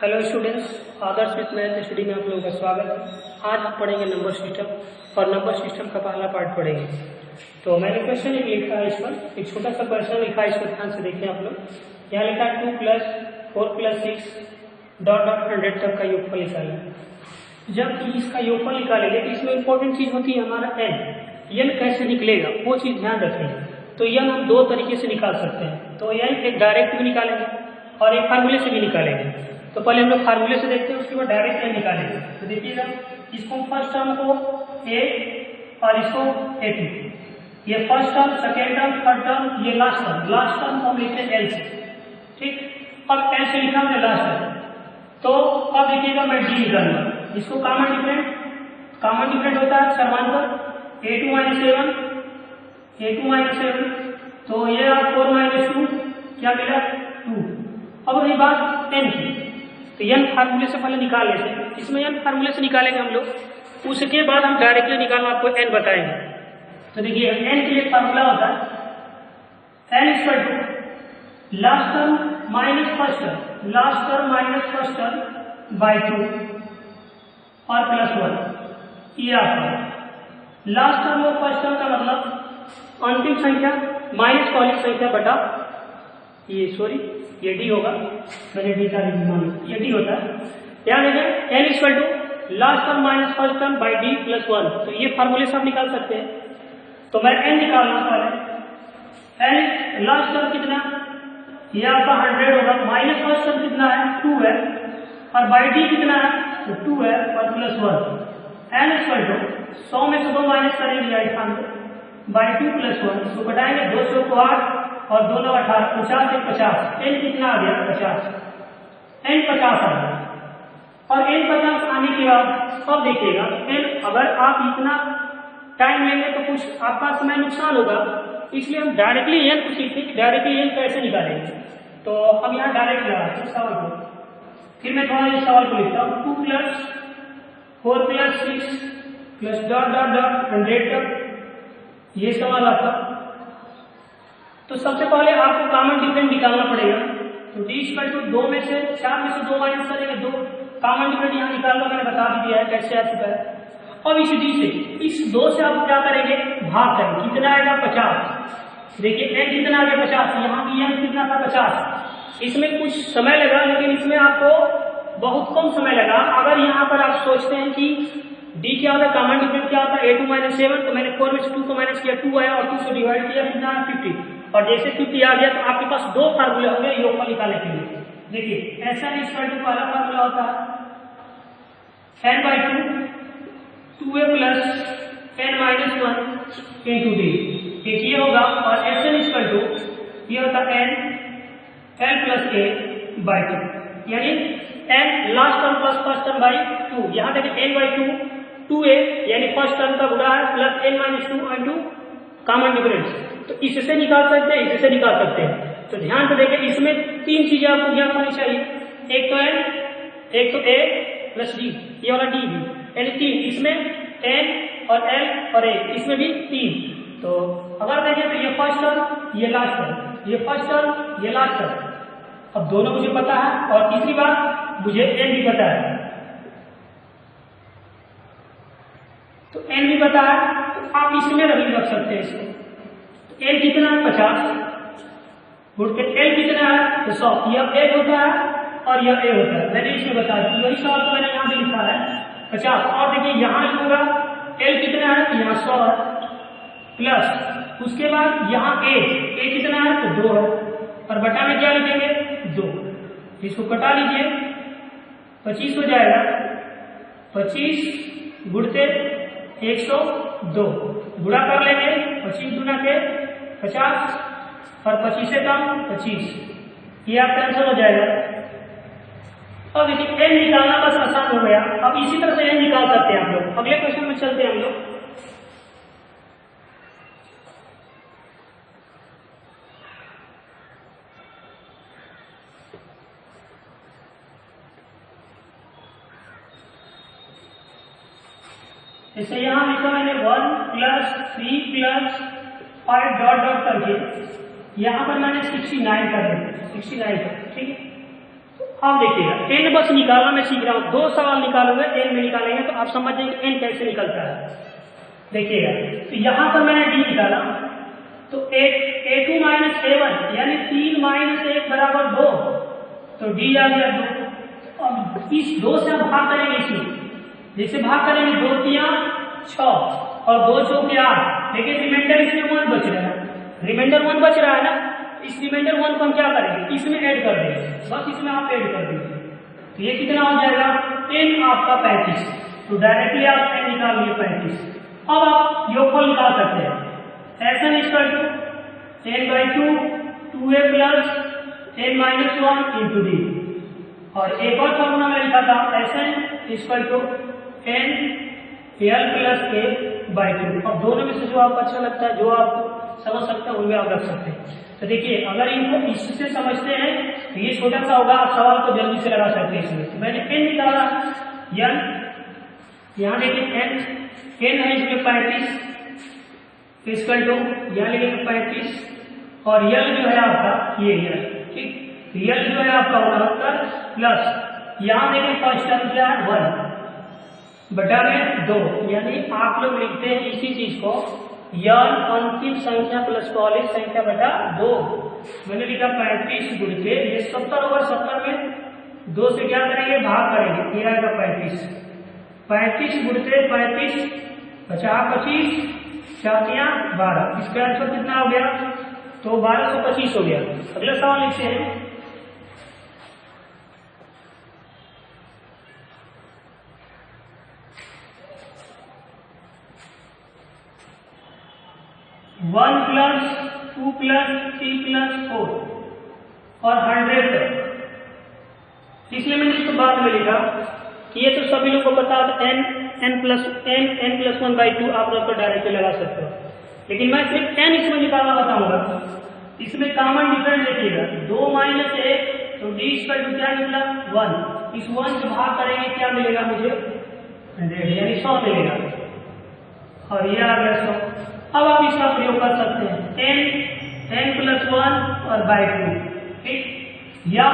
Hello students, Adarsh with math study में आप लोगों का स्वागत है। आज हम पढ़ेंगे नंबर सिस्टम और नंबर सिस्टम का पहला पार्ट पढ़ेंगे। तो मैंने क्वेश्चन एक लिखा है, इस पर एक छोटा सा क्वेश्चन लिखा है, इसको ध्यान से देखिए आप लोग। यहाँ लिखा है 2 + 4 + 6 (100) तक का योगफल निकालें। जब इसका योगफल निकालेंगे तो इसमें इंपॉर्टेंट चीज होती है हमारा n कैसे निकलेगा वो चीज ध्यान रखेंगे। तो n हम दो तरीके से निकाल सकते हैं। तो n एक डायरेक्ट भी निकालेंगे और एक फार्मूले से भी निकालेंगे। तो पहले हम लोग फार्मूले से देखते हैं, उसके बाद डायरेक्ट n निकालेंगे। तो देखिएगा, इसको फर्स्ट टर्म को a और इसको a2, ये first term, second term, third term, ये लास्ट टर्म को हम लिखते हैं l से। ठीक, अब l से लिखा हमने लास्ट टर्म। तो अब देखिएगा मैं d निकालूंगा, इसको कॉमन डिफरेंट होता है समान पर a2 - 7, तो ये 4 - 2 क्या मिला 2। अब रही बात n की, तो n फार्मूले से पहले निकाल लेते हैं। इसमें n फार्मूले से निकालेंगे हम लोग, उसके बाद हम डायरेक्टली निकालना आपको n बताएंगे। तो देखिए n के लिए फार्मूला होता है n = last term minus first term by 2 और +1। ये आपका लास्ट टर्म और फर्स्ट टर्म का मतलब अंतिम संख्या माइनस पहली संख्या बटा ये d होगा, मैंने d का ये d होता है। यहाँ देखें n = last term minus first term by d + 1। तो ये फार्मूले से आप निकाल सकते हैं। तो मैं n निकालना पहले। n लास्ट टर्म कितना, ये आपका 100 होगा, माइनस फर्स्ट टर्म कितना है 2 है, और बाई d कितना है तो 2 है और +1। n = 100 में से 2 माइनस करेंगे राइट हैंड में बाई 2 + 1, इसको घटाएंगे 200 को 8 और 2 9 18, 50 से 50, n कितना आ गया 50, n 50 आ गया। और n 50 आने के बाद अब देखिएगा n, अगर आप इतना टाइम लेंगे तो कुछ आपका समय नुकसान होगा, इसलिए हम डायरेक्टली n को सीखते हैं, डायरेक्टली n कैसे निकालेंगे। तो हम यहाँ डायरेक्ट लगाते हैं सवाल को। फिर मैं थोड़ा इस सवाल को लिखता हूँ, 2 + 4 + 6 (100) तक ये सवाल आपका। तो सबसे पहले आपको कॉमन डिफरेंट निकालना पड़ेगा। तो d = 2 में से 4 में से 2 माइनस करेंगे 2, कॉमन डिफरेंट यहाँ निकाल लो, मैंने बता भी दिया है कैसे आ चुका है। अब इस d से, इस 2 से आप क्या करेंगे भाग करेंगे, कितना आएगा 50। देखिए n कितना आ गया 50, यहाँ की n कितना था 50। इसमें कुछ समय लगा, लेकिन इसमें आपको बहुत कम समय लगा। अगर यहाँ पर आप सोचते हैं कि d क्या होता है, कॉमन डिफरेंट क्या होता है a2 - 7, तो मैंने 4 में से 2 को माइनस किया, 2 आया और 2 से डिवाइड किया, कितना 50। और जैसे 50 आ गया तो आपके पास दो फार्मूले होंगे योगफल निकालने के लिए। देखिए SN = पहला फार्मूला होता है n/2 2a + n - 1 × d, एक ये होगा। और SN = ये होता है n l + a/2, यानी n last term plus first term by 2। यहाँ देखिए n/2 2a यानी फर्स्ट टर्म का गुणा है प्लस n - 2 × कॉमन डिफरेंस। तो इससे निकाल सकते हैं, इससे निकाल सकते हैं। तो ध्यान से देखें, इसमें 3 चीजें आपको ज्ञात होनी चाहिए, एक तो n, एक तो a + d, ये वाला d भी, यानी 3। इसमें n और l और a, इसमें भी 3। तो अगर देखें तो ये फर्स्ट टर्म, ये लास्ट टर्म, ये फर्स्ट टर्म, ये लास्ट टर्म। अब दोनों मुझे पता है, और तीसरी बात मुझे n भी पता है। तो n भी पता है, तो आप इसमें रख सकते हैं इसको। l कितना है 50, गुड के l कितना है तो 100, यह l होता है और यह a होता है। मैंने इसमें बता दी, वही सवाल तो मैंने यहाँ भी लिखा है 50। और देखिए यहाँ लिखूंगा l कितना है तो यहाँ 100 है, प्लस उसके बाद यहाँ a कितना है तो 2 है, और बटा में क्या लिखेंगे 2। इसको कटा लीजिए, 25 हो जाएगा, 25 गुणते 102, गुणा कर लेंगे 25 गुना के 50 और 25 से कम 25, ये आप कैंसिल हो जाएगा। अब देखिए n निकालना बस आसान हो गया। अब इसी तरह से n निकाल सकते हैं आप लोग। अगले क्वेश्चन में चलते हैं हम लोग। जैसे यहाँ लिखा मैंने 1 + 3 + 5 ... करके यहाँ पर मैंने 69 कर दिया, 69 का, ठीक है। अब देखिएगा n बस निकालना मैं सीख रहा हूँ, 2 सवाल निकालूंगा n में निकालेंगे तो आप समझ जाएंगे n कैसे निकलता है। देखिएगा तो यहाँ पर मैंने d निकाला तो a2 माइनस a1 यानी 3 माइनस 1 बराबर 2, तो d आ गया 2। अब इस 2 से हम भाग करेंगे, इसमें जैसे भाग करेंगे 2 3 6 और 2 चौके 8, लेकिन रिमाइंडर इसमें 1 बच रहा है, रिमाइंडर 1 बच रहा है ना, इस रिमाइंडर 1 को हम क्या करेंगे इसमें ऐड कर देंगे, बस इसमें आप ऐड कर दीजिए तो ये कितना हो जाएगा n आपका 35, तो डायरेक्टली आप n निकाल लिए 35। अब आप योगफल निकाल सकते हैं, Sn equal to n/2 2a plus n minus 1 into d, और एक और फॉर्मूला में लिखा था Sn equal to n l plus a/2। अब दोनों में से जो आपको अच्छा लगता है, जो आप समझ सकते हैं उनमें आप रख सकते हैं। तो देखिए अगर इनको इससे समझते हैं तो ये छोटा सा होगा, आप सवाल को जल्दी से लगा सकते हैं इसमें। तो मैंने n निकाला, n यहाँ देखिए n है इसमें 35 इक्वल टू यहाँ लिखेंगे 35 और यल जो है आपका ये यल, ठीक, यल जो है आपका 69 प्लस यहाँ देखिए फर्स्ट टर्म क्या है 1 बटा में 2, यानी आप लोग लिखते हैं इसी चीज को यल अंतिम संख्या प्लस कॉलेज संख्या बटा 2। मैंने लिखा 35 गुण के ये 70 होगा, 70 में 2 से क्या करेंगे भाग करेंगे, ये आएगा 35 गुण के 35 50 25 4 12, इसका आंसर कितना हो गया तो 1225 हो गया। अगला सवाल लिखते हैं, वन प्लस 2 प्लस 3 प्लस 4 और 100 तक, इसलिए मैंने इसको बाद में लिखा कि ये तो सभी लोग को पता है n प्लस 1/2 आप लोग तो डायरेक्टली लगा सकते हो, लेकिन मैं सिर्फ n इसमें निकालना बताऊंगा। इसमें कॉमन डिफरेंस देखिएगा 2 माइनस 1 तो d इक्वल टू क्या निकला 1, इस 1 से भाग करेंगे क्या मिलेगा मुझे 100 यानी 100 मिलेगा और ये आ गया 100। अब आप इसका प्रयोग कर सकते हैं n प्लस 1 और बाई 2, ठीक, या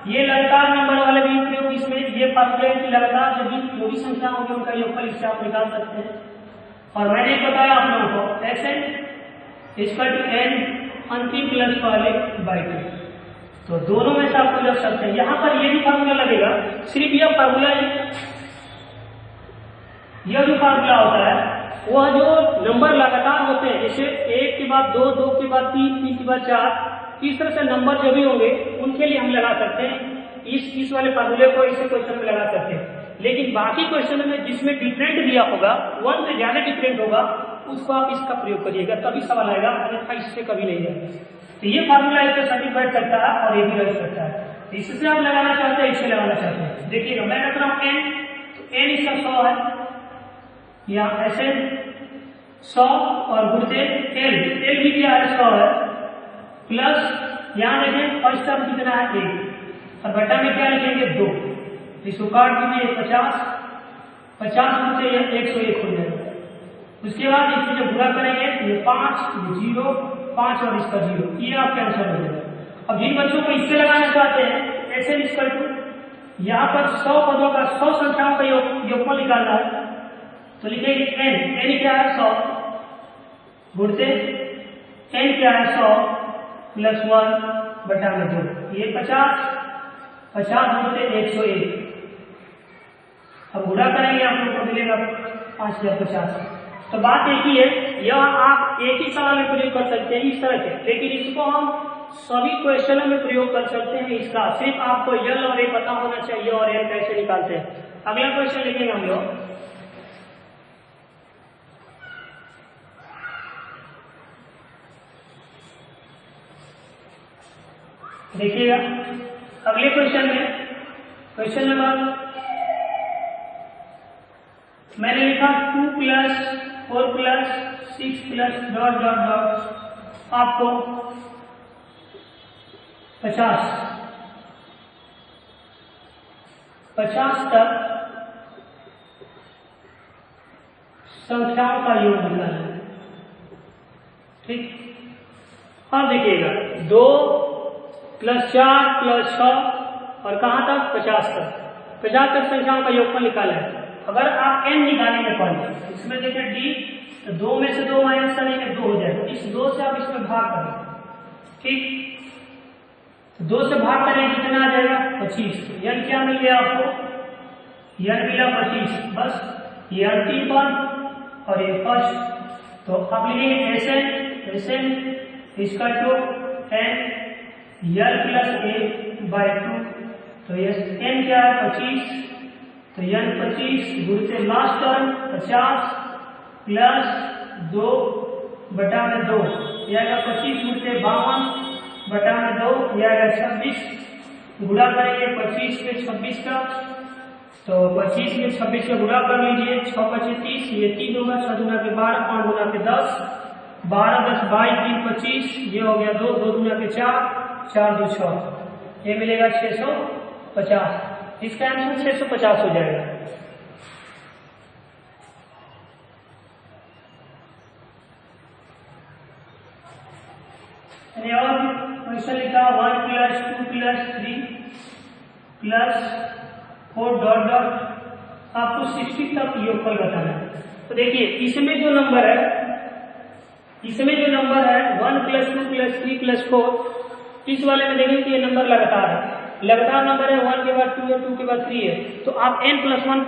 ये लगातार नंबर वाले भी प्रयोग इसमें ये फार्मूला की लगातार जो भी संख्या होगी उनका योगफल इससे आप निकाल सकते हैं। और मैंने बताया आप लोगों को Sn इक्वल टू n अंतिम प्लस वाले बाई 2, तो दोनों में से आपको लग सकते हैं। यहाँ पर ये भी फार्मूला लगेगा, सिर्फ यह फार्मूला यह जो फार्मूला होता है वह जो नंबर लगातार होते हैं, जैसे 1 के बाद 2, 2 के बाद 3, 3 के बाद 4, इस तरह से नंबर जो भी होंगे उनके लिए हम लगा सकते हैं इस वाले फार्मूले को इस क्वेश्चन में लगा सकते हैं। लेकिन बाकी क्वेश्चन में जिसमें डिफरेंट दिया होगा 1 से ज्यादा डिफरेंट होगा उसको आप इसका प्रयोग करिएगा, तभी सवाल आएगा, अन्यथा इससे कभी नहीं आएगा। तो ये फार्मूला इससे सटीक बैठ सकता है और ये भी रह सकता है। इससे आप लगाना चाहते हैं, इससे लगाना चाहते हैं। देखिएगा मैं रख रहा हूँ n, तो n इसका 100 है, यहाँ Sn 100 और गुणते l भी क्या है 100 है, प्लस यहाँ देखें फर्स्ट टर्म कितना है 1 और बटा में क्या लिखेंगे 2, इसको काट दीजिए 50 गुणते 101 हो जाएगा। उसके बाद इससे जब गुणा करेंगे ये 5 ये 0 5 और इसका 0, ये आपका आंसर हो जाएगा। अब जिन बच्चों को इससे लगाना चाहते हैं Sn इक्वल टू यहाँ पर 100 पदों का 100 संख्याओं का योगफल निकालना है, तो लिखेंगे n क्या है 100 गुणते n क्या है 100 प्लस 1 बटा में 2, ये 50 गुणते 101। अब गुणा करेंगे आप लोग को मिलेगा 5050। तो बात एक ही है, यह आप एक ही सवाल में प्रयोग कर सकते हैं इस तरह के, लेकिन इसको हम सभी क्वेश्चनों में प्रयोग कर सकते हैं। इसका सिर्फ आपको यल और ए पता होना चाहिए और एल कैसे निकालते हैं। अगला क्वेश्चन लिखेंगे हम लोग, देखिएगा अगले क्वेश्चन में क्वेश्चन नंबर मैंने लिखा 2 plus 4 plus 6 plus dot dot dot आपको 50 तक संख्याओं का योग निकालना है, ठीक। अब देखिएगा 2 प्लस 4 प्लस 6 और कहाँ तक 50 तक। 50 तक संख्याओं का योगफल निकाला है। अगर आप n निकालेंगे पहले, इसमें देखें d, तो 2 में से 2 माइनस करेंगे 2 हो जाएगा। इस 2 से आप इसमें भाग करें, ठीक, तो 2 से भाग करें कितना आ जाएगा 25। n क्या मिल गया आपको, n मिला 25। बस ये अंतिम पद और ये फर्स्ट, तो आप लिखेंगे Sn इसका to n l plus a by 2, तो ये n क्या है 25, तो n 25 गुणित लास्ट टर्म 50 प्लस 2 बटा में 2, यह आएगा 25 गुणित 52 बटा में 2, यह आएगा 26। गुणा करेंगे 25 में 26 का, तो 25 में 26 का गुणा कर लीजिए, 6 25 30, ये 3 होगा, 6 गुना के 12, 5 गुना के 10, 12 10 22 3 25, ये हो गया 2, 2 गुना के 4, 4 2 6, ये मिलेगा 650। इसका आंसर 650 हो जाएगा। और क्वेश्चन लिखा 1 plus 2 plus 3 plus 4 dot dot, आपको 60 तक योगफल बताना है। तो देखिए इसमें जो नंबर है 1 प्लस 2 प्लस 3 प्लस 4, इस वाले में देखेंगे कि ये नंबर लगातार है, लगातार नंबर है, 1 के बाद 2 है, 2 के बाद 3 है, तो आप n प्लस 1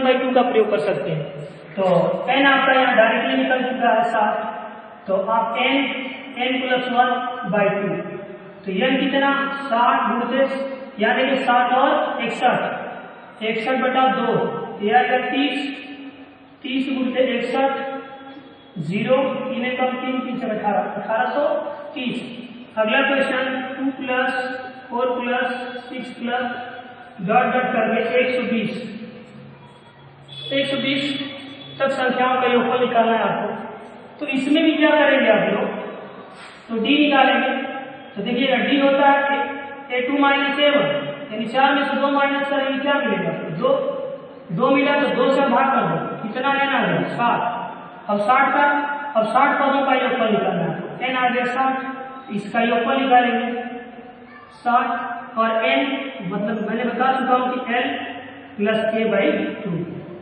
बाई 2 का प्रयोग कर सकते हैं। तो n आपका यहाँ डायरेक्टली निकल चुका है 7, तो आप n प्लस 1 बाई 2, तो n कितना 60 गुणित यानी कि 60 और 61 बटा 2, यह आएगा 30 गुणित 61, 0 3 कम 3 3 18, 1830। अगला question 2 plus 4 plus 6 plus dot dot करके 120 तक संख्याओं का योगफल निकालना है आपको। तो इसमें भी क्या करेंगे आप लोग, तो d निकालेंगे। तो देखिएगा d होता है a2 माइनस a1, यानी 4 में से 2 माइनस करेंगे क्या मिलेगा 2 मिला, तो 2 से भाग कर दो, कितना n आ गया 60। अब 60 पदों का योगफल निकालना है, n आ गया 60, इसका योगफल निकालेंगे 60, और n मतलब मैंने बता चुका हूं कि l प्लस a बाई 2,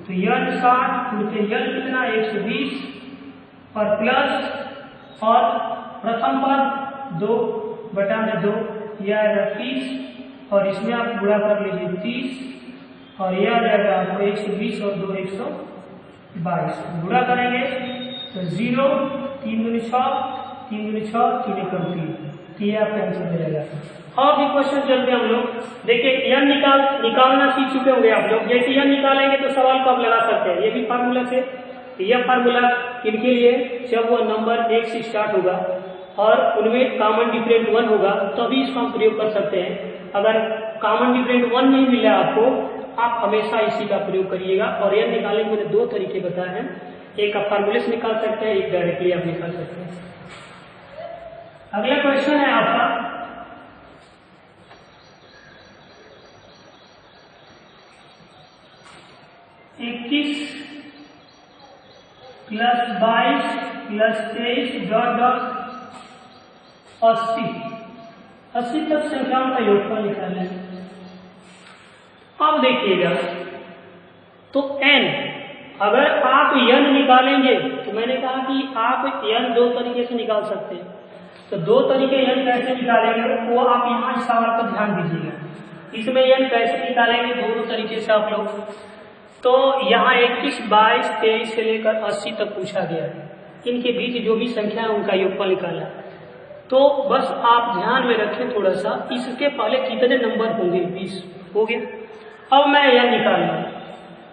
तो n 60 गुणित l कितना 120 और प्लस और प्रथम पद 2 बटा में 2, यह आएगा 30, और इसमें आप गुणा कर लीजिए 30, और यह आ जाएगा आपको 120 और 2 122, गुणा करेंगे तो 0 3 दूनी 6 3 दूनी 6 3 एकम 3, ये आपका आंसर हो जाएगा। और भी क्वेश्चन चलते हैं हम लोग। देखिए n निकालना सीख चुके होंगे आप लोग, जैसे n निकालेंगे तो सवाल को आप लगा सकते हैं, ये भी फार्मूला से। यह फार्मूला किनके लिए, जब वो नंबर 1 से स्टार्ट होगा और उनमें कॉमन डिफरेंट 1 होगा तभी इसको हम प्रयोग कर सकते हैं। अगर कॉमन डिफरेंट 1 नहीं मिला आपको, आप हमेशा इसी का प्रयोग करिएगा। और n निकालने के मैंने 2 तरीके बताए हैं, एक आप फार्मूले से निकाल सकते हैं, एक डायरेक्टली आप निकाल सकते हैं। अगला क्वेश्चन है आपका 21 प्लस 22 प्लस 23 डॉट डॉट 80 तक संख्याओं का योगफल निकालना है। अब देखिएगा तो n, अगर आप n निकालेंगे तो मैंने कहा कि आप n 2 तरीके से निकाल सकते हैं। तो 2 तरीके n कैसे निकालेंगे वो आप यहाँ इस सवाल पर ध्यान दीजिएगा। इसमें n कैसे निकालेंगे दोनों तरीके से आप लोग। तो यहाँ 21 22 23 से लेकर 80 तक पूछा गया है, इनके बीच जो भी संख्या है उनका योगफल निकालना। तो बस आप ध्यान में रखें थोड़ा सा, इसके पहले कितने नंबर होंगे, 20 हो गया। अब मैं यह निकालूंगा,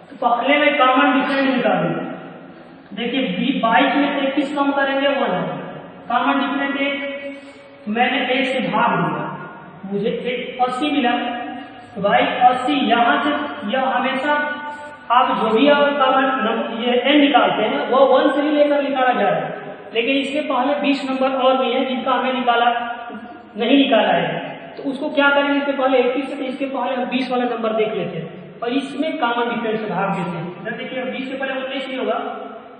तो पहले मैं कॉमन डिफरेंट निकालूंगा। देखिए 22 में 21 कम करेंगे 1, कॉमन डिफरेंट 1, मैंने 1 से भाग दिया, मुझे 80 मिला। तो भाई 80 यहाँ से, यह हमेशा आप जो भी ये n निकालते हैं वो 1 से ही लेकर निकाला जा रहा है, लेकिन इसके पहले 20 नंबर और भी हैं जिनका हमें नहीं निकाला है। तो उसको क्या करेंगे, इसके पहले 21 से, इसके पहले हम 20 वाला नंबर देख लेते हैं और इसमें कॉमन डिफरेंस से भाग देते हैं। इधर देखिए 20 के पहले 19 ही होगा,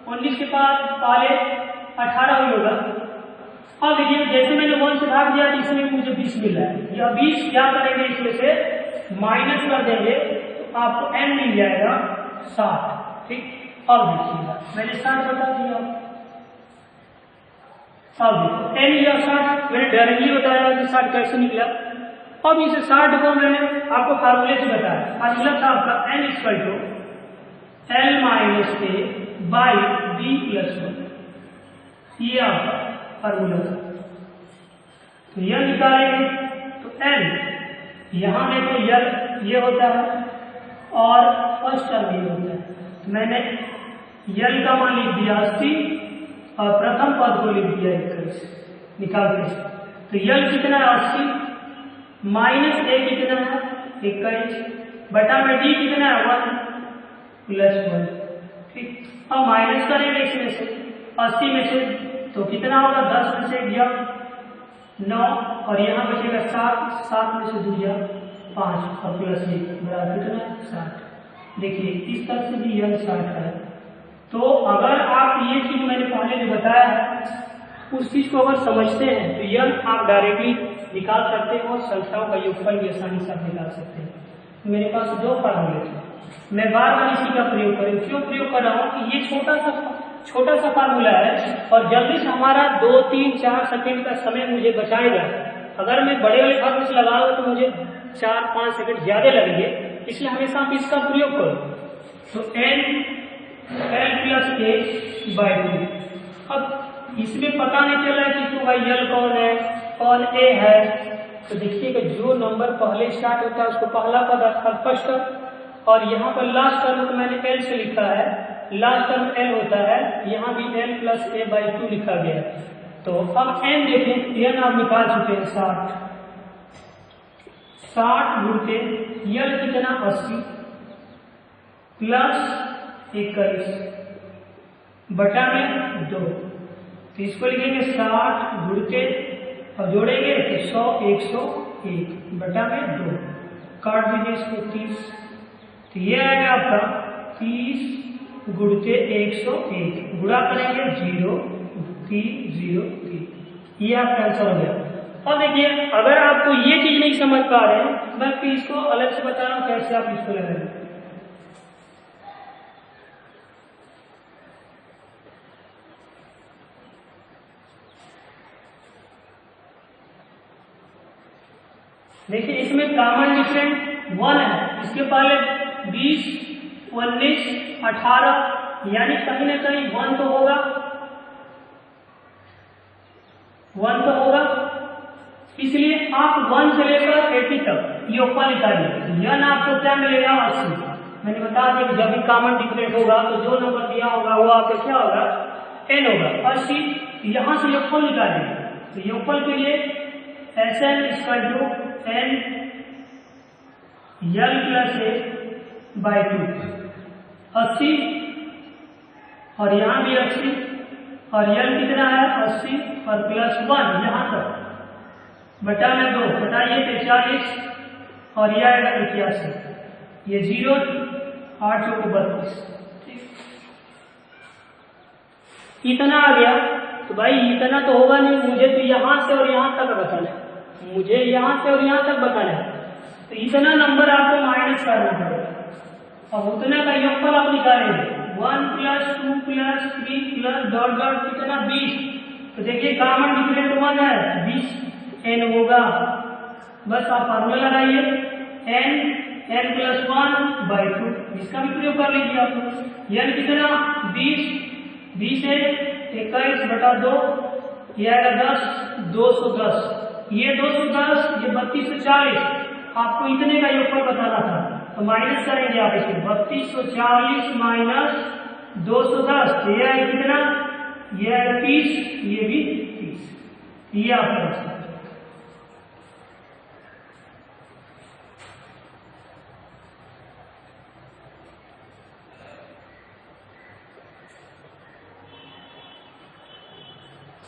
19 के बाद पहले 18 ही होगा। अब देखिए जैसे मैंने 1 से भाग दिया तो इसमें मुझे 20 मिल रहा है, जाएगी। या 20 क्या करेंगे इसमें से माइनस कर देंगे तो आपको n मिल जाएगा 60। ठीक, अब देखिएगा मैंने 60 बता दिया। अब देखो n या 60 मैंने डायरेक्टली बताया कि 60 कैसे निकला। अब इसे 60 को मैंने आपको फार्मूले से बताया। फार्मूला था आपका n equal to L minus a by b plus 1, ये आपका फार्मूला था। तो यह निकालेंगे तो L यहाँ देखो ये होता है और फर्स्ट टर्म ये होता है। तो मैंने L का मान लिख दिया 80 और प्रथम पद को लिख दिया 21 निकाल के। तो L कितना है 80 माइनस ए कितना है 21 बटा में डी कितना है 1 प्लस 1। ठीक, अब माइनस करेंगे इसमें से 80 में से तो कितना होगा 10 में से गया 9 और यहाँ बचेगा 7 में से 2 गया 5 और प्लस 1 बराबर कितना 60। देखिए इस तरह से भी यह 60 है। तो अगर आप ये चीज मैंने पहले जो बताया है उस चीज को अगर समझते हैं तो यह आप डायरेक्टली निकाल सकते हैं और संख्याओं का योगफल भी आसानी से आप निकाल सकते हैं। मेरे पास 2 फार्मूले थे, मैं बार बार इसी का प्रयोग करूँ। क्यों प्रयोग कर रहा हूँ कि ये छोटा सा फार्मूला है और जल्दी से हमारा 2, 3, 4 सेकंड का समय मुझे बचाएगा। अगर मैं बड़े वाले फार्मूले से लगाऊंगा तो मुझे 4, 5 सेकंड ज्यादा लगेंगे, इसलिए हमेशा आप इसका प्रयोग करो। तो L प्लस ए बाई 2। अब इसमें पता नहीं चल रहा है कि तो भाई L कौन है कौन ए है। तो देखिएगा जो नंबर पहले स्टार्ट होता है उसको पहला पद अर्थात फर्स्ट टर्म, और यहाँ पर लास्ट टर्म तो मैंने L से लिखा है, लास्ट टर्म L होता है, यहाँ भी L प्लस ए बाई 2 लिखा गया है। तो अब n देखें, n आप निकाल चुके हैं 60 गुणते L कितना 80 प्लस 21 बटा में 2। तो इसको लिखेंगे 60 गुणते और जोड़ेंगे तो 100 101 बटा में 2, काट दीजिए इसको 30। तो ये आएगा आपका 30 गुणते 101 गुणा करेंगे 0 3 0 3, ये आपका आंसर हो गया। अब देखिए अगर आपको ये चीज नहीं समझ पा रहे हैं मैं फिर इसको अलग से बता रहा हूँ कैसे आप इसको लगाएंगे। देखिए इसमें कॉमन डिफरेंट 1 है, इसके पहले 20 19 18 यानी कहीं ना कहीं 1 तो होगा, 1 तो होगा, इसलिए आप 1 से लेकर 80 तक योगफल निकालिए। यह आपको क्या मिलेगा 80। मैंने बता दिया कि जब भी कॉमन डिफरेंट होगा तो जो नंबर दिया होगा वो आपका क्या होगा n होगा 80। यहाँ से योगफल निकालिए। तो योगफल के लिए Sn equal to n L plus a by 2 80 और यहाँ भी 80 और L कितना है 80 और प्लस 1 यहाँ तक बटा में 2 बताइए 43 और यह आएगा 81, ये 0 8 चौको 32। इतना आ गया। तो भाई इतना तो होगा नहीं, मुझे तो यहाँ से और यहाँ तक बताना है, मुझे यहाँ से और यहाँ तक बताना है। तो इतना नंबर आपको माइनस करना पड़ेगा और उतना का योगफल आप निकालेंगे 1 plus 2 plus 3 plus dot dot कितना 20। तो देखिए कॉमन डिफरेंट 1 है 20 n होगा। बस आप फार्मूला लगाइए n प्लस 1 बाई 2, इसका भी प्रयोग कर लीजिए आप। n कितना 20 है 21 बटा 2, ये आएगा 10 210, ये 210 ये 3240। आपको इतने का योगफल बताना था तो माइनस करेंगे आप इसे 3240 माइनस 210, ये आएगा कितना ये आएगा 30, ये भी 30, ये आपका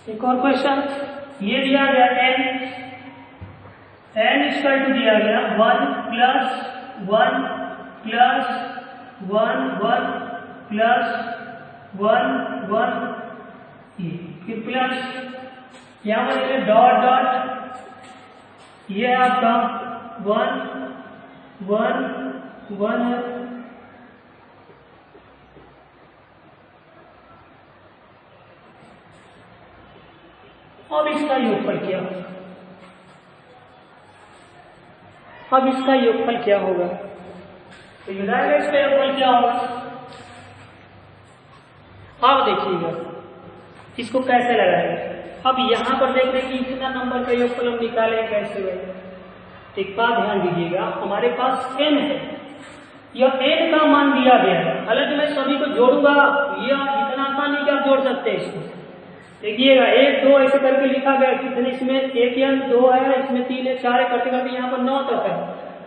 एक और क्वेश्चन ये दिया गया n इक्वल टू दिया गया 1 प्लस 1 प्लस 1 1 प्लस 1 1 ये फिर प्लस यहाँ पर डॉट डॉट ये आपका 1 1 1 है। अब इसका योगफल क्या होगा? अब इसका योगफल क्या होगा? तो बताएगा इसका योगफल क्या होगा। अब देखिएगा इसको कैसे लगाएंगे। अब यहां पर देख रहे हैं कि इतना नंबर का योगफल हम निकालेंगे कैसे होगा। एक बात ध्यान दीजिएगा, हमारे पास n है, यह n का मान दिया गया है। हालांकि मैं सभी को जोड़ूंगा, यह इतना आसान नहीं कि आप जोड़ सकते हैं इसको। देखिएगा 1 2 ऐसे करके लिखा गया, कितने इसमें 1 या 2 है, इसमें 3 है, 4 है, करते करते यहाँ पर 9 तक है।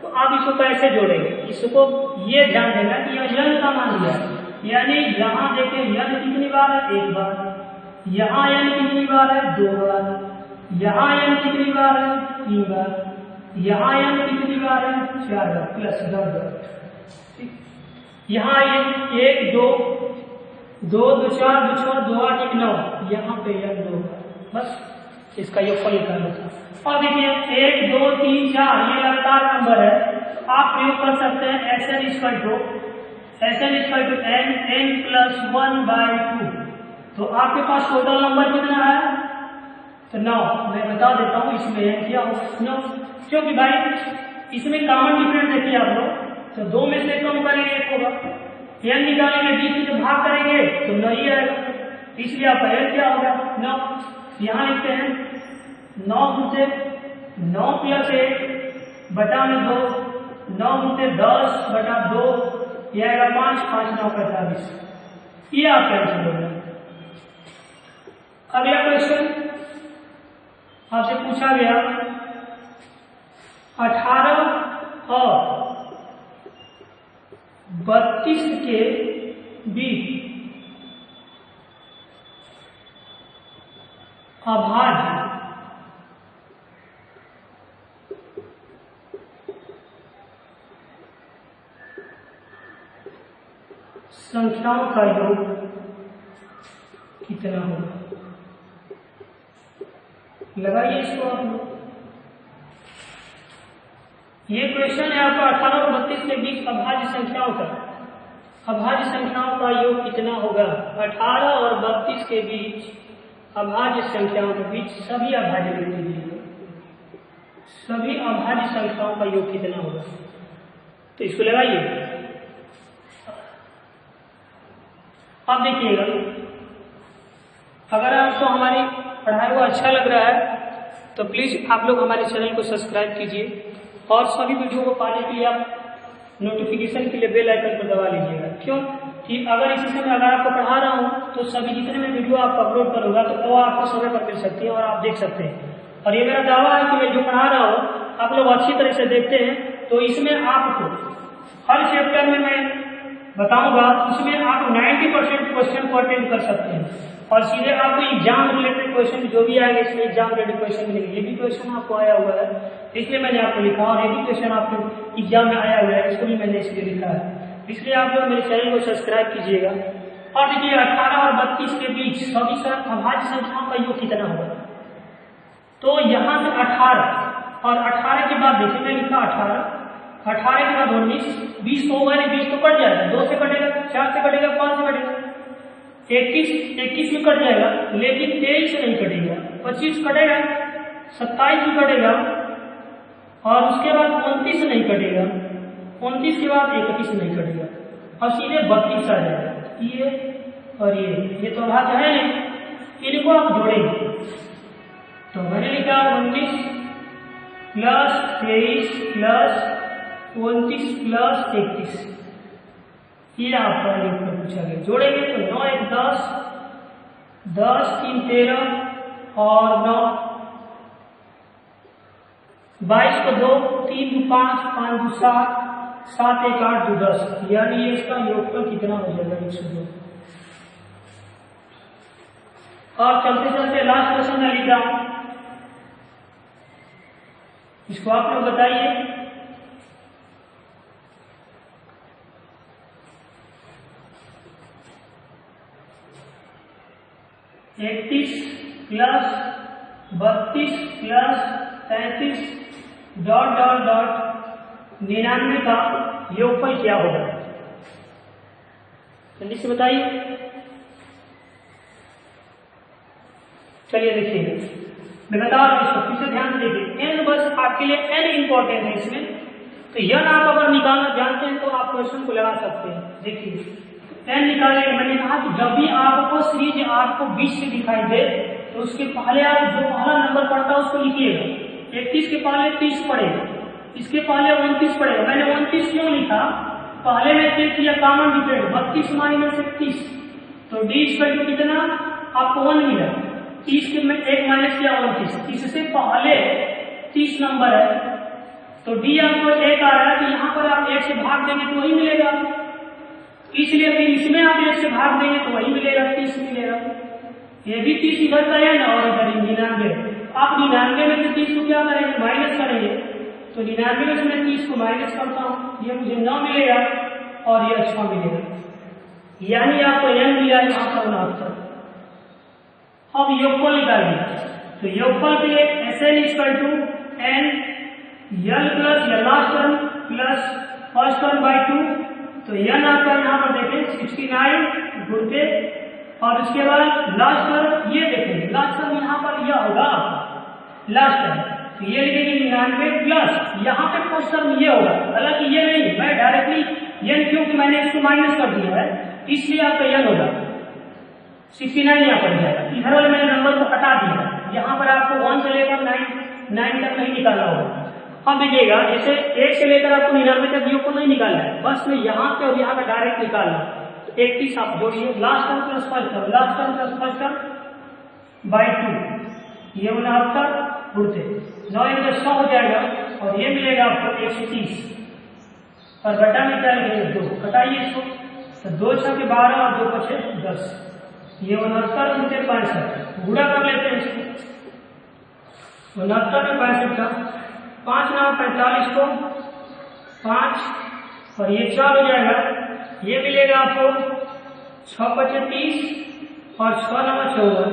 तो आप इसको कैसे जोड़ेंगे? इसको ये ध्यान देना कि यह n का मान दिया है, यानी यहाँ देखिए n कितनी बार है? 1 बार। यहाँ n कितनी बार है? 2 बार। यहाँ n कितनी बार है? 3 बार। यहाँ n कितनी बार है? 4 बार प्लस 10 बार। यहाँ 1 2 2 2 4 2 6 2 8 1 9, यहाँ पे n 2 बार। बस इसका योगफल निकालना था। और देखिए 1 2 3 4 ये लगातार नंबर है। आप प्रयोग कर सकते हैं Sn equal to n plus 1/2। तो आपके पास टोटल नंबर कितना है? तो 9। मैं बता देता हूँ इसमें n क्या होगा, 9। क्योंकि भाई इसमें कॉमन डिफरेंस देखिए आप लोग, तो 2 में से कम करेंगे 1 होगा, n निकालेंगे 20 से भाग करेंगे तो 9 ही आएगा। इसलिए आपका n क्या होगा? 9। यहाँ लिखते हैं 9 गुणे 9 प्लस 1 बटा में 2, 9 गुणे 10 बटा 2, यह आएगा 5 5 9 45। ये आपका आंसर होगा। अगला क्वेश्चन आपसे पूछा गया 18 और 32 के बीच अभाज्य संख्याओं का योग कितना होगा? लगाइए इसको आप लोग। ये क्वेश्चन है आपका 18 और 32 के बीच अभाज्य संख्याओं का। अभाज्य संख्याओं का योग कितना होगा? 18 और 32 के बीच अभाज्य संख्याओं के बीच सभी अभाज्य लिख दीजिए। सभी अभाज्य संख्याओं का योग कितना होगा? तो इसको लगाइए। अब देखिएगा, अगर आपको हमारी पढ़ाई को अच्छा लग रहा है तो प्लीज आप लोग हमारे चैनल को सब्सक्राइब कीजिए और सभी वीडियो को पाने के लिए आप नोटिफिकेशन के लिए बेल आइकन पर दबा लीजिएगा। क्यों कि अगर इसी समय अगर आपको पढ़ा रहा हूँ तो सभी जितने में वीडियो आप अपलोड करूँगा तो वो आपको समय पर मिल सकती है और आप देख सकते हैं। और ये मेरा दावा है कि मैं जो पढ़ा रहा हूँ आप लोग अच्छी तरह से देखते हैं, तो इसमें आपको हर चैप्टर में मैं बताऊंगा, उसमें आप 90% क्वेश्चन को अटेंड कर सकते हैं और सीधे आपको एग्जाम रिलेटेड क्वेश्चन जो भी आएंगे इसमें एग्जाम रिलेटेड क्वेश्चन मिलेंगे। ये भी क्वेश्चन आपको आया हुआ है इसलिए मैंने आपको लिखा, और ये भी क्वेश्चन आपको एग्जाम में आया हुआ है इसको भी मैंने इसलिए लिखा है। इसलिए आप लोग मेरे चैनल को सब्सक्राइब कीजिएगा। और देखिए 18 और 32 के बीच सभी अभाज्य संख्याओं का योग कितना होगा? तो यहाँ से 18 और 18 के बाद देखिए मैं लिखा 18 के बाद 19, 20 तो होगा नहीं, 20 तो कट जाएगा, 2 से कटेगा, 4 से कटेगा, 5 से कटेगा, 21 में कट जाएगा, लेकिन 23 से नहीं कटेगा, 25 कटेगा, 27 में कटेगा, और उसके बाद 29 नहीं कटेगा, 29 के बाद 31 नहीं कटेगा, और सीधे 32 आ जाएगा। ये और ये तो अभाज्य है नहीं, इनको आप जोड़ेंगे तो मैंने लिखा 19 प्लस 23 प्लस 29 प्लस 31, ये आपका योग में पूछा गया। जोड़ेंगे तो 9 1 10, 10 3 13 और 9, 22 को 2, 3 2 5, 5 2 7, 7 1 8 2 10, यानी इसका योगफल कितना हो जाएगा? 102। और चलते चलते लास्ट क्वेश्चन में लिख रहा हूं, इसको आप लोग बताइए। Plus 32 plus 33 dot dot dot 99 का योगफल क्या होगा? जल्दी से बताइए। चलिए देखिए, मैं बता रहा हूँ इसको, फिर से ध्यान से देखिए। n बस आपके लिए n इंपॉर्टेंट है इसमें, तो n आप अगर निकालना जानते हैं तो आप क्वेश्चन को लगा सकते हैं। देखिए n निकालेंगे, मैंने कहा कि जब भी आपको सीरीज आपको 20 से दिखाई दे तो उसके पहले आप जो पहला नंबर पड़ता है उसको लिखिएगा। 31 के पहले 30 पड़ेगा, इसके पहले 29 पड़ेगा। मैंने 29 क्यों लिखा? पहले में चेक किया कॉमन डिफरेंट 32 माइनस 31, तो d इक्वल टू कितना आपको 1 मिला। 30 के में 1 माइनस किया 29, इससे पहले 30 नंबर है तो d आपको 1 आ रहा है, तो यहाँ पर आप 1 से भाग देंगे तो वही मिलेगा, इसलिए फिर इसमें आप 1 से भाग देंगे तो वही मिलेगा, 30 मिलेगा। ये भी 30 इधर का है ना, और इधर 99, आप 99 में से 30 को क्या करेंगे? माइनस करेंगे, तो 99 में से मैं 30 को माइनस करता हूँ, ये मुझे 9 मिलेगा और ये 6 मिलेगा, यानी आपको n मिला यहाँ पर 69। अब योगफल निकालिए, तो योगफल के लिए Sn equal to n l plus last term plus first term by 2, तो n आपका यहाँ पर देखें 69 गुणके, और उसके बाद लास्ट टर्म ये देखेंगे, लास्ट टर्म यहाँ पर यह होगा आपका लास्ट टर्म, तो ये लिखेंगे 99 प्लस यहाँ पे फर्स्ट टर्म ये होगा, हालांकि ये नहीं, मैं डायरेक्टली n क्योंकि मैंने इसको माइनस कर दिया है इसलिए आपका n होगा 69 यहाँ पर जाएगा। इधर वाले मैंने नंबर को हटा दिया, यहाँ पर आपको 1 से लेकर 9 तक नहीं निकालना होगा। अब देखिएगा, जैसे 1 से लेकर आपको 99 तक योग को नहीं निकालना है, बस में यहाँ पे और यहाँ का डायरेक्ट निकालना है। तो 31 आप जोड़िए, last term plus first term, last term plus first term by 2, ये बना आपका उड़ते 9 1 100 हो जाएगा, और ये मिलेगा आपको 130, और बटा में क्या लिखेंगे 2, घटाइए इसको, तो 2 6 के 12 और 2 5 10, ये 69 उनके 65, गुणा कर लेते हैं इसको, 69 में 65 का 5 9 45 को 5 और ये 4 हो जाएगा, ये मिलेगा आपको 6 5 30 और 6 9 14,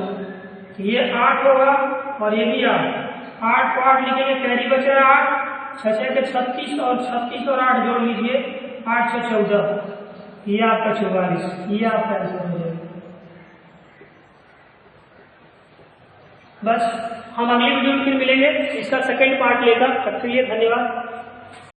ये 8 होगा और ये भी 8 को 8 लिखेंगे, कैरी बचा 8, 6 6 के 36 और 36 और 8 जोड़ लीजिए, 8 6 14, ये आपका 44, ये आपका आंसर हो जाएगा। बस हम अगले वीडियो में फिर मिलेंगे, इसका सेकंड पार्ट लेकर। तब तक के लिए धन्यवाद।